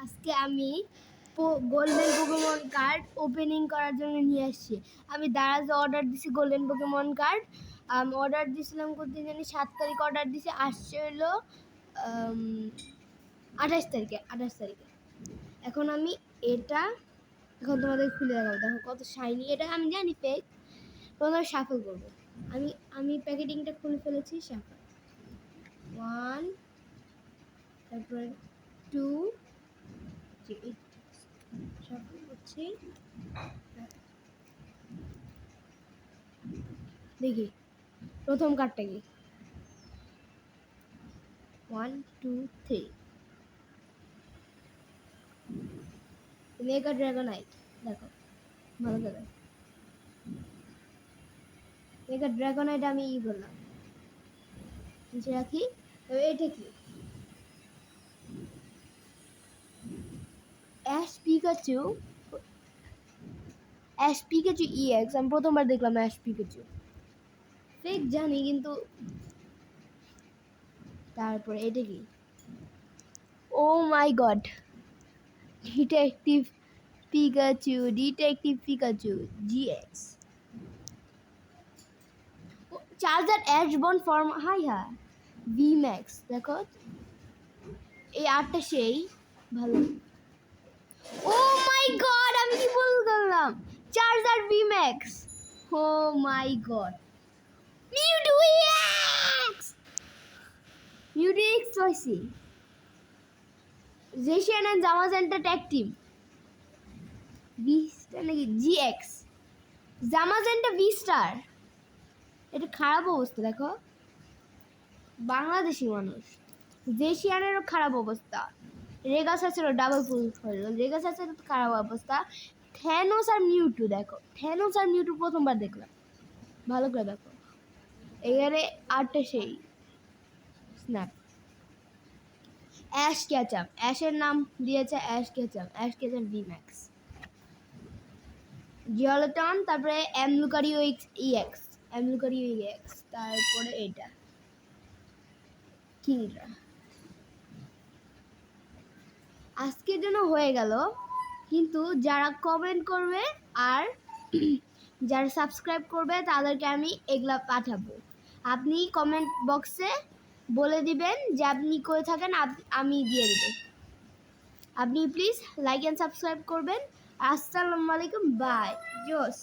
আজকে আমি golden Pokemon card opening করার জন্য নিয়ে আসছি। আমি দারাজে অর্ডার দিছি গোল্ডেন পোকেমন কার্ড। অর্ডার দিয়েছিলাম কোনদিন জানি 7 তারিখ অর্ডার দিছি, আসছে হলো 28 তারিখে। এখন আমি এটা তোমাদের খুলে দেখাবো। দেখো কত শাইনি, এটা আমি জানি ফেক। প্রথমে শাফল করবো। আমি প্যাকেটিংটা খুলে ফেলেছি। শাফল 1, তারপরে 2, শাফল করছি। দেখি প্রথম কার্ডটা কি। 1, 2, 3 মেগা ড্রাগনাইট। দেখো ভালো করে মেগা ড্রাগনাইট আমি বললাম নিচে রাখি। এটা কি? Ash Pikachu EX। আমি প্রথমবার দেখলাম অ্যাশ পিকাচু। ফেক জানি, কিন্তু তারপরে এটা কি? Oh my god, detective Pikachu GX। চার্জার অ্যাশবন ফর্ম। হাই VMAX। দেখো এই আর্টটা সেই ভালো। ও মাই গড, আমি কি বললাম? Charger VMAX। O my god, মিউটু EX পাইছি। জেশিয়ান এন্ড জামাজেন্টা ট্যাগ টিম V-স্টার নাকি GX। জামাজেন্টা V-স্টার, এটা খারাপ অবস্থা। দেখো বাংলাদেশি মানুষ। জেশিয়ানেরও খারাপ অবস্থা। রেগাসাসেরও ডাবল ফুল হলো। রেগাসাসের খারাপ অবস্থা। থ্যানোস আর মিউটু। দেখো থ্যানোস আর মিউটু প্রথমবার দেখলাম। ভালো করে দেখো, এখানে আর্টটা সেই স্ন্যাপ। অ্যাশ ক্যাচাপ, অ্যাশের নাম দিয়েছে অ্যাশ ক্যাচাপ VMAX। জিওলটন, তারপরে অ্যামলুকারিও EX। তারপরে এটা কিংড্রা। আজকের জন্য হয়ে গেল, কিন্তু যারা কমেন্ট করবে আর যারা সাবস্ক্রাইব করবে তাদেরকে আমি এগুলা পাঠাবো। আপনি কমেন্ট বক্সে বলে দিবেন যে আপনি কই থাকেন, আমি দিয়ে দেব। আপনি প্লিজ লাইক অ্যান্ড সাবস্ক্রাইব করবেন। আসসালামু আলাইকুম, বাই। জোস।